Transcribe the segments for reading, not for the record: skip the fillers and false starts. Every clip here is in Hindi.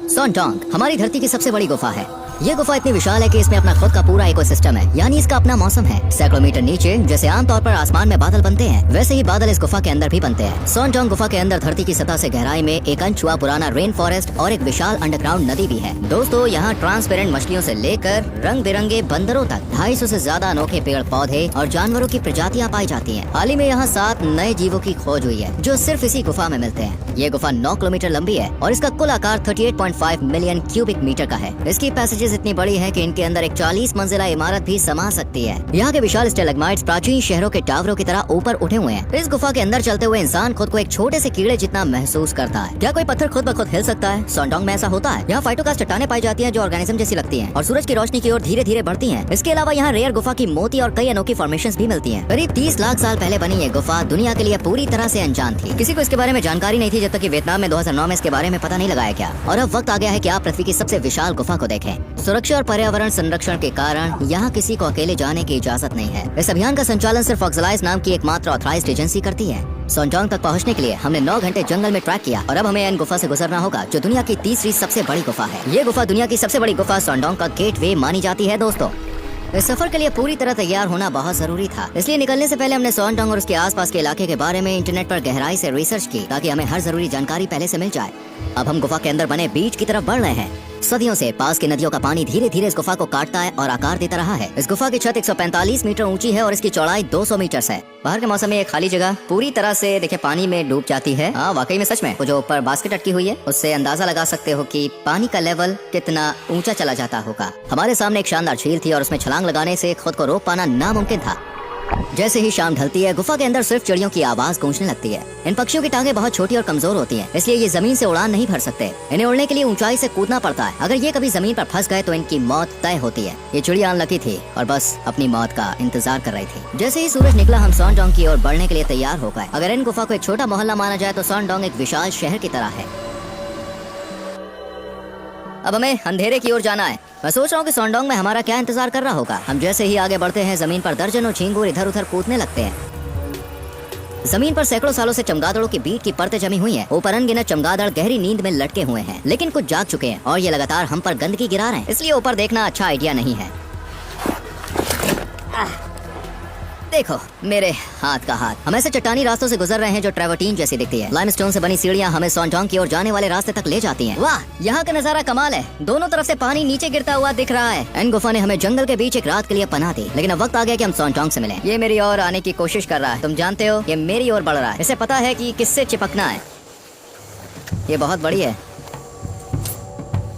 सॉन्डोंग हमारी धरती की सबसे बड़ी गुफा है। ये गुफा इतनी विशाल है कि इसमें अपना खुद का पूरा इकोसिस्टम है, यानी इसका अपना मौसम है। सैकड़ों मीटर नीचे जैसे आमतौर पर आसमान में बादल बनते हैं, वैसे ही बादल इस गुफा के अंदर भी बनते हैं। सॉन्डोंग गुफा के अंदर धरती की सतह से गहराई में एक अनछुआ पुराना रेन फॉरेस्ट और एक विशाल अंडरग्राउंड नदी भी है। दोस्तों, यहाँ ट्रांसपेरेंट मछलियों से लेकर रंग बिरंगे बंदरों तक 250 से ज्यादा अनोखे पेड़ पौधे और जानवरों की प्रजातियाँ पाई जाती है। हाल ही में यहाँ 7 नए जीवों की खोज हुई है जो सिर्फ इसी गुफा में मिलते हैं। ये गुफा 9 किलोमीटर लंबी है और इसका कुल आकार 38.5 मिलियन क्यूबिक मीटर का है। इसकी पैसेजेस इतनी बड़ी है कि इनके अंदर एक 40 मंजिला इमारत भी समा सकती है। यहाँ के विशाल स्टेलेग्माइट्स प्राचीन शहरों के टावरों की तरह ऊपर उठे हुए हैं। इस गुफा के अंदर चलते हुए इंसान खुद को एक छोटे से कीड़े जितना महसूस करता है। क्या कोई पत्थर खुद ब खुद हिल सकता है? सॉन्डोंग में ऐसा होता है। यहाँ फाइटोकास्ट चट्टानें पाई जाती हैं जो ऑर्गेनिज्म जैसी लगती हैं और सूरज की रोशनी की ओर धीरे धीरे बढ़ती हैं। इसके अलावा यहाँ रेयर गुफा की मोती और कई अनोखी फॉर्मेशंस भी मिलती हैं। करीब 30 लाख साल पहले बनी ये गुफा दुनिया के लिए पूरी तरह से अनजान थी। किसी को इसके बारे में जानकारी नहीं थी जब तक कि वियतनाम में 2009 में इसके बारे में पता नहीं लगाया गया। और अब वक्त आ गया है कि आप पृथ्वी की सबसे विशाल गुफा को देखें। सुरक्षा और पर्यावरण संरक्षण के कारण यहाँ किसी को अकेले जाने की इजाजत नहीं है। इस अभियान का संचालन सिर्फ ऑक्सलाइज नाम की एकमात्र ऑथराइज्ड एजेंसी करती है। सॉन्डोंग तक पहुँचने के लिए हमने 9 घंटे जंगल में ट्रैक किया और अब हमें इन गुफा से गुजरना होगा जो दुनिया की तीसरी सबसे बड़ी गुफा है। ये गुफा दुनिया की सबसे बड़ी गुफा सॉन्डोंग का गेटवे मानी जाती है। दोस्तों, इस सफर के लिए पूरी तरह तैयार होना बहुत जरूरी था, इसलिए निकलने से पहले हमने सॉन्डोंग और उसके आसपास के इलाके के बारे में इंटरनेट पर गहराई से रिसर्च की ताकि हमें हर जरूरी जानकारी पहले से मिल जाए। अब हम गुफा के अंदर बने बीच की तरफ बढ़ रहे हैं। सदियों से पास की नदियों का पानी धीरे धीरे इस गुफा को काटता है और आकार देता रहा है। इस गुफा की छत 145 मीटर ऊंची है और इसकी चौड़ाई 200 मीटर है। बाहर के मौसम में ये खाली जगह पूरी तरह से देखिए पानी में डूब जाती है। हाँ, वाकई में सच में। वो जो ऊपर बास्केट अटकी हुई है उससे अंदाजा लगा सकते हो कि पानी का लेवल कितना ऊंचा चला जाता होगा। हमारे सामने एक शानदार झील थी और उसमें छलांग लगाने से खुद को रोक पाना नामुमकिन था। जैसे ही शाम ढलती है गुफा के अंदर सिर्फ चिड़ियों की आवाज गूंजने लगती है। इन पक्षियों की टांगें बहुत छोटी और कमजोर होती हैं, इसलिए ये जमीन से उड़ान नहीं भर सकते। इन्हें उड़ने के लिए ऊंचाई से कूदना पड़ता है। अगर ये कभी जमीन पर फंस गए तो इनकी मौत तय होती है। ये चिड़िया अनलकी थी और बस अपनी मौत का इंतजार कर रही थी। जैसे ही सूरज निकला हम सॉन्डोंग की ओर बढ़ने के लिए तैयार हो गए। अगर इन गुफा को एक छोटा मोहल्ला माना जाए तो सॉन्डोंग एक विशाल शहर की तरह है। अब हमें अंधेरे की ओर जाना है। मैं सोच रहा हूँ कि सॉन्डोंग में हमारा क्या इंतजार कर रहा होगा। हम जैसे ही आगे बढ़ते हैं जमीन पर दर्जनों झींगुर इधर उधर कूदने लगते हैं। जमीन पर सैकड़ों सालों से चमगादड़ों की बीट की परतें जमी हुई हैं। ऊपर अनगिनत चमगादड़ गहरी नींद में लटके हुए हैं, लेकिन कुछ जाग चुके हैं और ये लगातार हम पर गंदगी गिरा रहे हैं, इसलिए ऊपर देखना अच्छा आइडिया नहीं है। देखो मेरे हाथ का हाथ। हम ऐसे चट्टानी रास्तों से गुजर रहे हैं जो ट्रेवर्टीन जैसी दिखती है। लाइमस्टोन से बनी सीढ़ियां हमें सॉन्डोंग की ओर जाने वाले रास्ते तक ले जाती हैं। वाह, यहाँ का नजारा कमाल है। दोनों तरफ से पानी नीचे गिरता हुआ दिख रहा है। एन गुफा ने हमें जंगल के बीच एक रात के लिए पनाह दी, लेकिन अब वक्त आ गया कि हम सॉन्डोंग से मिलें। ये मेरी ओर आने की कोशिश कर रहा है। तुम जानते हो ये मेरी ओर बढ़ रहा है। इसे पता है कि किससे चिपकना है। ये बहुत बड़ी है।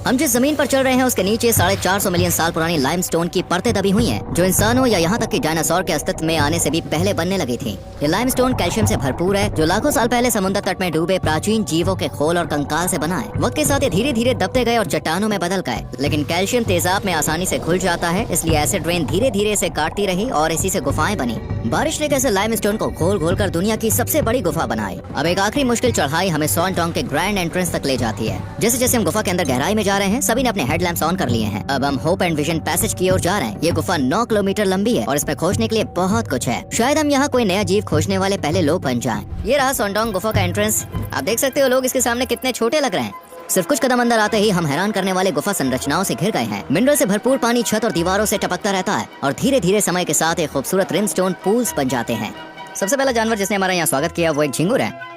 हम जिस जमीन पर चल रहे हैं उसके नीचे 450 मिलियन साल पुरानी लाइमस्टोन की परतें दबी हुई हैं, जो इंसानों या यहाँ तक कि डायनासोर के अस्तित्व में आने से भी पहले बनने लगी थी। ये लाइमस्टोन कैल्शियम से भरपूर है जो लाखों साल पहले समुद्र तट में डूबे प्राचीन जीवों के खोल और कंकाल से बना है। वक्त के साथ ये धीरे धीरे दबते गए और चट्टानों में बदल गए, लेकिन कैल्शियम तेजाब में आसानी से घुल जाता है, इसलिए एसिड रेन धीरे धीरे इसे काटती रही और इसी से गुफाएं बनी। बारिश ने कैसे लाइमस्टोन को घोल घोल कर दुनिया की सबसे बड़ी गुफा बनाई। अब एक आखिरी मुश्किल चढ़ाई हमें सॉन्डोंग के ग्रैंड एंट्रेंस तक ले जाती है। जैसे जैसे हम गुफा के अंदर गहराई में जा रहे हैं सभी ने अपने हेडलैम्प्स ऑन कर लिए हैं। अब हम होप एंड विजन पैसेज की ओर जा रहे हैं। ये गुफा 9 किलोमीटर लंबी है और इसमें खोजने के लिए बहुत कुछ है। शायद हम यहाँ कोई नया जीव खोजने वाले पहले लोग बन जाएं। ये रहा सॉन्डोंग गुफा का एंट्रेंस। आप देख सकते हो लोग इसके सामने कितने छोटे लग रहे हैं। सिर्फ कुछ कदम अंदर आते ही हम हैरान करने वाले गुफा संरचनाओं से घिर गए हैं। मिनरल से भरपूर पानी छत और दीवारों से टपकता रहता है और धीरे धीरे समय के साथ एक खूबसूरत रिमस्टोन पूल्स बन जाते हैं। सबसे पहला जानवर जिसने हमारा यहाँ स्वागत किया वो एक झिंगुर है।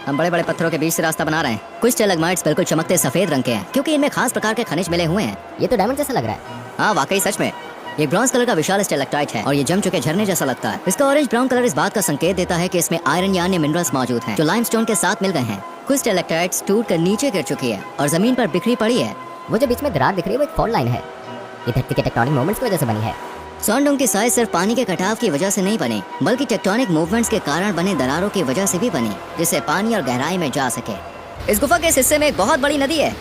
हम बड़े बड़े पत्थरों के बीच से रास्ता बना रहे हैं। कुछ स्टेलेग्माइट्स बिल्कुल चमकते सफेद रंग के हैं क्योंकि इनमें खास प्रकार के खनिज मिले हुए हैं। ये तो डायमंड जैसा लग रहा है। हाँ वाकई सच में। ये ब्रॉन्ज कलर का विशाल स्टेलेक्टाइट है और ये जम चुके झरने जैसा लगता है। इसका ऑरेंज ब्राउन कलर इस बात का संकेत देता है कि इसमें आयरन या अन्य मिनरल्स मौजूद हैं जो लाइमस्टोन के साथ मिल गए हैं। कुछ स्टेलेक्टाइट्स टूट कर नीचे गिर चुकी है और जमीन पर बिखरी पड़ी है। वो जो बीच में दरार दिख रही है वो एक फॉल्ट लाइन है। ये धरती के टेक्टोनिक मूवमेंट्स की वजह से बनी है। सॉन्डोंग की साइज सिर्फ पानी के कटाव की वजह से नहीं बनी, बल्कि टेक्टोनिक मूवमेंट्स के कारण बने दरारों की वजह से भी बनी, जिससे पानी और गहराई में जा सके। इस गुफा के इस हिस्से में एक बहुत बड़ी नदी है।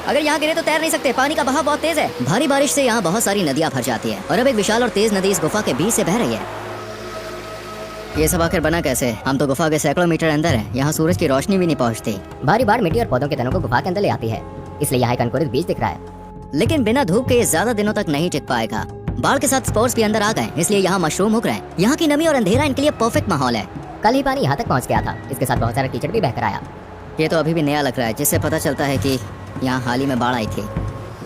अगर यहाँ गिरे तो तैर नहीं सकते, पानी का बहाव बहुत तेज है। भारी बारिश से यहाँ बहुत सारी नदियाँ भर जाती है और अब एक विशाल और तेज नदी इस गुफा के बीच से बह रही है। ये सब आखिर बना कैसे? हम तो गुफा के सैकड़ों मीटर अंदर हैं। यहाँ सूरज की रोशनी भी नहीं पहुँचती। भारी बाढ़ मिट्टी और पौधों के तनों को गुफा के अंदर ले आती है, इसलिए यहाँ एक अंकुरित बीज दिख रहा है। लेकिन बिना धूप के ये ज्यादा दिनों तक नहीं टिक पाएगा। बाढ़ के साथ स्पोर्स भी अंदर आ गए, इसलिए यहाँ मशरूम उग रहे हैं। यहाँ की नमी और अंधेरा इनके लिए परफेक्ट माहौल है। कल ही पानी यहाँ तक पहुँच गया था। इसके साथ बहुत सारा कीचड़ भी बहकर आया। ये तो अभी भी नया लग रहा है, जिससे पता चलता है कि यहाँ हाल ही में बाढ़ आई थी।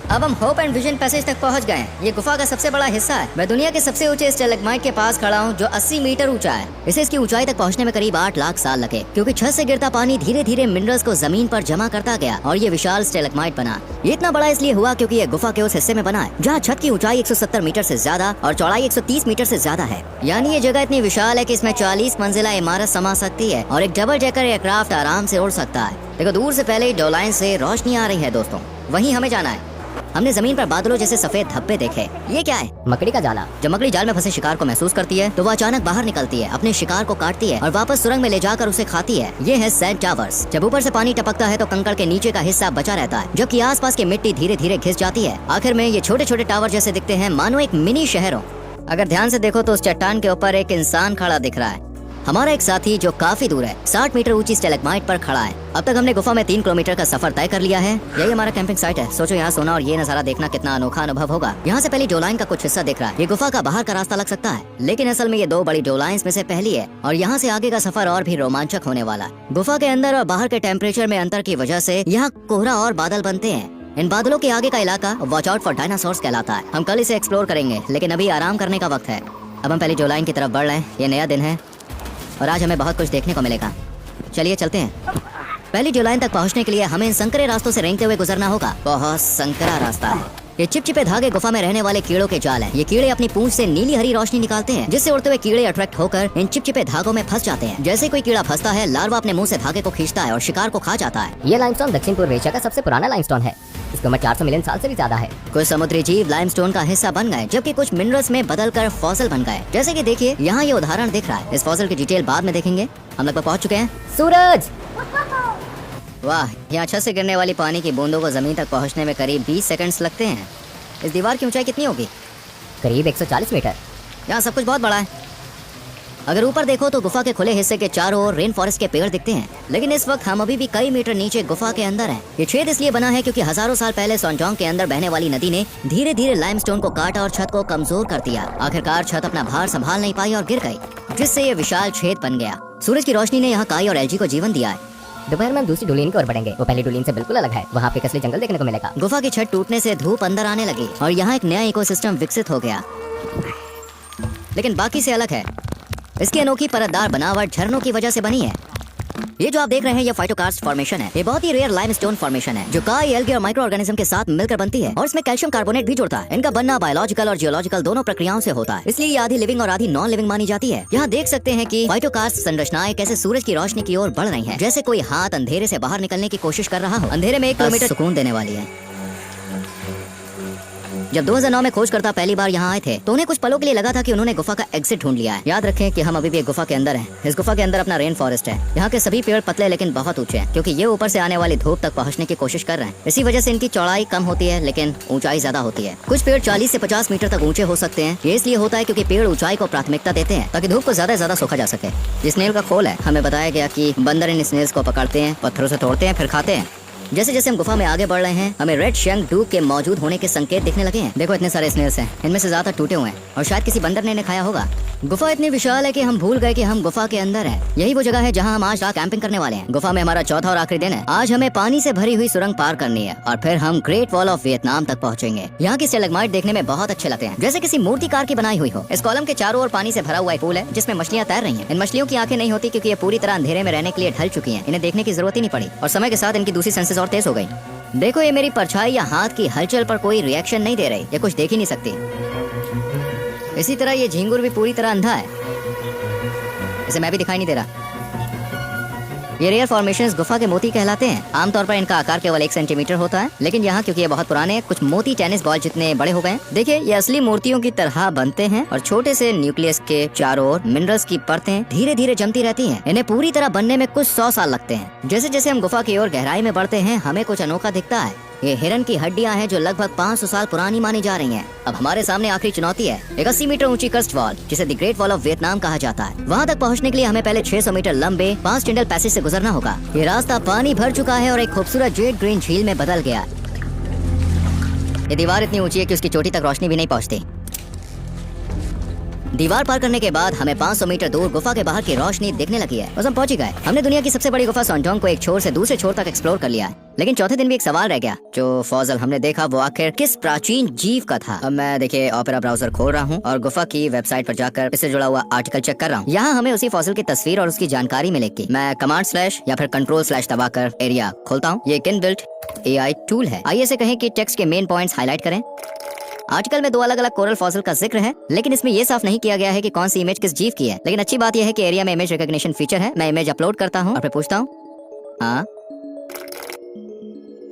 अब हम होप एंड विजन पैसेज तक पहुंच गए हैं। ये गुफा का सबसे बड़ा हिस्सा है। मैं दुनिया के सबसे ऊंचे स्टेलेग्माइट के पास खड़ा हूँ जो 80 मीटर ऊंचा है। इसे इसकी ऊंचाई तक पहुंचने में करीब 8 लाख साल लगे, क्योंकि छत से गिरता पानी धीरे धीरे मिनरल्स को जमीन पर जमा करता गया और ये विशाल स्टेलेग्माइट बना। ये इतना बड़ा इसलिए हुआ क्योंकि ये गुफा के उस हिस्से में बना है जहाँ छत की ऊंचाई 170 मीटर से ज्यादा और चौड़ाई 130 मीटर से ज्यादा है। यानी ये जगह इतनी विशाल है कि इसमें 40 मंजिला इमारत समा सकती है और एक डबल डेकर एयरक्राफ्ट आराम से उड़ सकता है। देखो दूर से पहले ही डो लाइन से रोशनी आ रही है दोस्तों, वहीं हमें जाना है। हमने जमीन पर बादलों जैसे सफेद धब्बे देखे। ये क्या है? मकड़ी का जाला। जब मकड़ी जाल में फंसे शिकार को महसूस करती है तो वह अचानक बाहर निकलती है, अपने शिकार को काटती है और वापस सुरंग में ले जाकर उसे खाती है। ये है सैंड टावर्स। जब ऊपर से पानी टपकता है तो कंकड़ के नीचे का हिस्सा बचा रहता है, जबकि आसपास की मिट्टी धीरे धीरे घिस जाती है। आखिर में ये छोटे छोटे टावर जैसे दिखते हैं, मानो एक मिनी शहर हो। अगर ध्यान से देखो तो उस चट्टान के ऊपर एक इंसान खड़ा दिख रहा है। हमारा एक साथी जो काफी दूर है 60 मीटर ऊंची स्टेलेग्माइट पर खड़ा है। अब तक हमने गुफा में 3 किलोमीटर का सफर तय कर लिया है। यही हमारा कैंपिंग साइट है। सोचो यहाँ सोना और ये नजारा देखना कितना अनोखा अनुभव होगा। यहाँ से पहली डोलाइन का कुछ हिस्सा दिख रहा है। ये गुफा का बाहर का रास्ता लग सकता है, लेकिन असल में ये 2 बड़ी डोलाइंस में से पहली है और यहाँ से आगे का सफर और भी रोमांचक होने वाला। गुफा के अंदर और बाहर के टेम्परेचर में अंतर की वजह से यहाँ कोहरा और बादल बनते हैं। इन बादलों के आगे का इलाका वॉच आउट फॉर डायनासोर्स कहलाता है। हम कल इसे एक्सप्लोर करेंगे, लेकिन अभी आराम करने का वक्त है। अब हम पहली डोलाइन की तरफ बढ़ रहे हैं। ये नया दिन है और आज हमें बहुत कुछ देखने को मिलेगा। चलिए चलते हैं। पहली डोलाइन तक पहुंचने के लिए हमें इन संकरे रास्तों से रेंगते हुए गुजरना होगा। बहुत संकरा रास्ता है। ये चिपचिपे धागे गुफा में रहने वाले कीड़ों के जाल हैं। ये कीड़े अपनी पूंछ से नीली हरी रोशनी निकालते हैं, जिससे उड़ते हुए कीड़े अट्रैक्ट होकर इन चिपचिपे धागों में फंस जाते हैं। जैसे कोई कीड़ा फंसता है, लार्वा अपने मुंह से धागे को खींचता है और शिकार को खा जाता है। ये लाइमस्टोन दक्षिण पूर्व एशिया का सबसे पुराना लाइमस्टोन है। इसकी उम्र 400 मिलियन साल से भी ज्यादा है। कुछ समुद्री जीव लाइमस्टोन का हिस्सा बन गए, जबकि कुछ मिनरल्स में बदलकर फॉसिल बन गए। जैसे कि देखिए यहाँ ये उदाहरण दिख रहा है। इस फॉसिल की डिटेल बाद में देखेंगे। हम लगभग पहुँच चुके हैं। सूरज! वाह, यहाँ छत से गिरने वाली पानी की बूंदों को जमीन तक पहुँचने में करीब 20 सेकंड्स लगते हैं। इस दीवार की ऊंचाई कितनी होगी? करीब 140 मीटर। यहाँ सब कुछ बहुत बड़ा है। अगर ऊपर देखो तो गुफा के खुले हिस्से के चारों ओर रेन फॉरेस्ट के पेड़ दिखते हैं, लेकिन इस वक्त हम अभी भी कई मीटर नीचे गुफा के अंदर हैं। ये छेद इसलिए बना है क्योंकि हजारों साल पहले सोनजोंग के अंदर बहने वाली नदी ने धीरे धीरे लाइमस्टोन को काटा और छत को कमजोर कर दिया। आखिरकार छत अपना भार संभाल नहीं पाई और गिर गई, जिससे ये विशाल छेद बन गया। सूरज की रोशनी ने यहाँ काई और एल्गी को जीवन दिया है। दोपहर में हम दूसरी डोलीन की ओर बढ़ेंगे। वो पहली डोलीन से बिल्कुल अलग है। वहाँ पे असली जंगल देखने को मिलेगा। गुफा की छत टूटने से धूप अंदर आने लगी और यहाँ एक नया इकोसिस्टम विकसित हो गया, लेकिन बाकी से अलग है। इसकी अनोखी परतदार बनावट झरनों की वजह से बनी है। ये जो आप देख रहे हैं ये फाइटोकार्स्ट फॉर्मेशन है। ये बहुत ही रेयर लाइमस्टोन फॉर्मेशन है जो काई, एल्गी और माइक्रो ऑर्गेनिज्म के साथ मिलकर बनती है और इसमें कैल्शियम कार्बोनेट भी जुड़ता है। इनका बनना बायोलॉजिकल और जियोलॉजिकल दोनों प्रक्रियाओं से होता है, इसलिए ये आधी लिविंग और आधी नॉन लिविंग मानी जाती है। यहाँ देख सकते हैं कि फाइटोकार्स्ट संरचनाएं कैसे सूरज की रोशनी की ओर बढ़ रही हैं, जैसे कोई हाथ अंधेरे से बाहर निकलने की कोशिश कर रहा हो। अंधेरे में 1 किलोमीटर सुकून देने वाली है। जब 2009 में खोजकर्ता पहली बार यहाँ आए थे तो उन्हें कुछ पलों के लिए लगा था कि उन्होंने गुफा का एग्जिट ढूंढ लिया है। याद रखें कि हम अभी भी एक गुफा के अंदर हैं। इस गुफा के अंदर अपना रेन फॉरेस्ट है। यहाँ के सभी पेड़ पतले लेकिन बहुत ऊंचे हैं, क्योंकि ये ऊपर से आने वाली धूप तक पहुँचने की कोशिश कर रहे हैं। इसी वजह से इनकी चौड़ाई कम होती है लेकिन ऊंचाई ज्यादा होती है। कुछ पेड़ 40 से 50 मीटर तक ऊंचे हो सकते हैं। ये इसलिए होता है क्योंकि पेड़ ऊंचाई को प्राथमिकता देते हैं ताकि धूप को ज्यादा सोखा जा सके। ये स्नेल का खोल है। हमें बताया गया कि बंदर इन स्नेल्स को पकड़ते हैं, पत्थरों से तोड़ते हैं, फिर खाते हैं। जैसे जैसे हम गुफा में आगे बढ़ रहे हैं हमें रेड शंक डूब के मौजूद होने के संकेत दिखने लगे हैं। देखो इतने सारे स्नेल्स हैं, इनमें से ज्यादा टूटे हुए हैं और शायद किसी बंदर ने इन्हें खाया होगा। गुफा इतनी विशाल है कि हम भूल गए कि हम गुफा के अंदर हैं। यही वो जगह है जहां हम आज रात कैंपिंग करने वाले हैं। गुफा में हमारा चौथा और आखिरी दिन है। आज हमें पानी से भरी हुई सुरंग पार करनी है और फिर हम ग्रेट वॉल ऑफ वियतनाम तक पहुंचेंगे। यहाँ की स्टेलेग्माइट देखने में बहुत अच्छे लगते हैं, जैसे किसी मूर्तिकार की बनाई हुई हो। इस कॉलम के चारों ओर पानी से भरा हुआ एक पूल है जिसमें मछलियां तैर रही हैं। इन मछलियों की आंखें नहीं होती क्योंकि ये पूरी तरह अंधेरे में रहने के लिए ढल चुकी हैं। इन्हें देखने की जरूरत ही नहीं पड़ी और समय के साथ इनकी दूसरी सेंसेस और तेज हो गई। देखो ये मेरी परछाई या हाथ की हलचल पर कोई रिएक्शन नहीं दे रही। ये कुछ देख ही नहीं सकती। इसी तरह ये झींगुर भी पूरी तरह अंधा है। इसे मैं भी दिखाई नहीं दे रहा। ये रेयर फॉर्मेशंस गुफा के मोती कहलाते हैं। आमतौर पर इनका आकार केवल 1 सेंटीमीटर होता है, लेकिन यहाँ क्योंकि ये बहुत पुराने कुछ मोती टेनिस बॉल जितने बड़े हो गए। देखिए ये असली मूर्तियों की तरह बनते हैं और छोटे से न्यूक्लियस के चारों ओर मिनरल्स की परतें धीरे धीरे जमती रहती हैं। इन्हें पूरी तरह बनने में कुछ 100 साल लगते हैं। जैसे जैसे हम गुफा की ओर गहराई में बढ़ते हैं हमें कुछ अनोखा दिखता है। ये हिरन की हड्डियां हैं जो लगभग 500 साल पुरानी मानी जा रही हैं। अब हमारे सामने आखिरी चुनौती है, एक 80 मीटर ऊंची कर्स्ट वॉल जिसे the great wall of Vietnam कहा जाता है। वहाँ तक पहुँचने के लिए हमें पहले 600 मीटर लंबे 5 टनल पैसेज से गुजरना होगा। ये रास्ता पानी भर चुका है और एक खूबसूरत जेड ग्रीन झील में बदल गया। ये दीवार इतनी ऊंची है कि उसकी चोटी तक रोशनी भी नहीं पहुँचती। दीवार पार करने के बाद हमें 500 मीटर दूर गुफा के बाहर की रोशनी दिखने लगी है। बस हम पहुंच ही गए। हमने दुनिया की सबसे बड़ी गुफा सॉन्जोंग को एक छोर से दूसरे छोर तक एक्सप्लोर कर लिया है। लेकिन चौथे दिन भी एक सवाल रह गया। जो फॉसिल हमने देखा वो आखिर किस प्राचीन जीव का था। अब मैं देखिए ओपेरा ब्राउजर खोल रहा हूँ और गुफा की वेबसाइट पर जाकर इससे जुड़ा हुआ आर्टिकल चेक कर रहा हूँ। यहाँ हमें उसी फॉसिल की तस्वीर और उसकी जानकारी मिलेगी। मैं कमांड/ या फिर कंट्रोल/ दबाकर एरिया खोलता हूँ। ये इनबिल्ट AI टूल है। आइए से कहें कि टेक्स्ट के मेन पॉइंट्स हाईलाइट करें। आर्टिकल में 2 अलग-अलग कोरल फॉसिल का जिक्र है, लेकिन इसमें यह साफ नहीं किया गया है कि कौन सी इमेज किस जीव की है। लेकिन अच्छी बात यह है कि एरिया में इमेज रिकॉग्निशन फीचर है। मैं इमेज अपलोड करता हूँ और फिर पूछता हूँ। हाँ,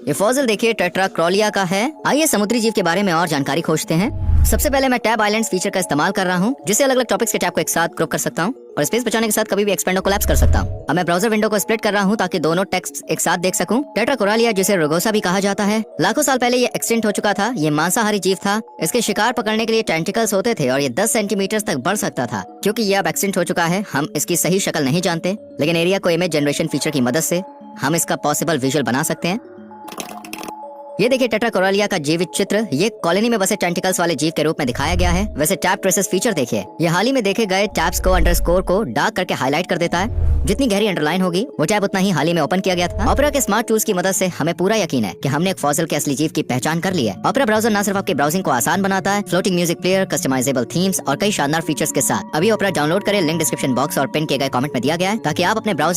ये फॉसिल देखिए टेट्राक्रॉलिया का है। आइए समुद्री जीव के बारे में और जानकारी खोजते हैं। सबसे पहले मैं टैब आइलैंड्स फीचर का इस्तेमाल कर रहा हूँ, जिससे अलग अलग टॉपिक्स के टैब को एक साथ ग्रुप कर सकता हूँ और स्पेस बचाने के साथ कभी भी एक्सपेंड और कोलैप्स कर सकता हूँ। अब मैं ब्राउजर विंडो को स्प्लिट कर रहा हूँ ताकि दोनों टेक्स्ट एक साथ देख सकूं। टेट्राकोरालिया, जिसे रुगोसा भी कहा जाता है, लाखों साल पहले ये एक्सटिंक्ट हो चुका था। ये मांसाहारी जीव था। इसके शिकार पकड़ने के लिए टेंटिकल्स होते थे और ये 10 सेंटीमीटर तक बढ़ सकता था। क्योंकि ये अब एक्सटिंक्ट हो चुका है, हम इसकी सही शक्ल नहीं जानते, लेकिन एरिया को इमेज जनरेशन फीचर की मदद से हम इसका पॉसिबल विजुअल बना सकते हैं। ये देखिए टेट्राकोरालिया का जीवित चित्र। ये कॉलोनी में बसे टेंटिकल्स वाले जीव के रूप में दिखाया गया है। वैसे टैब ट्रेसेस फीचर देखिए, ये हाल ही में देखे गए टैब्स को अंडरस्कोर को डार्क करके हाईलाइट कर देता है। जितनी गहरी अंडरलाइन होगी वो टैब उतना ही हाल ही में ओपन किया गया था। ओपेरा के स्मार्ट टूल्स की मदद से हमें पूरा यकीन है कि हमने एक फॉसिल के असली जीव की पहचान कर ली है। ओपेरा ब्राउजर न सिर्फ आपकी ब्राउजिंग को आसान बनाता है, floating music player, customisable themes और कई शानदार फीचर्स के साथ। अभी ओपेरा डाउनलोड करें, लिंक डिस्क्रिप्शन बॉक्स और पिन किए गए कमेंट में दिया गया है, ताकि आप अपने ब्राउजिंग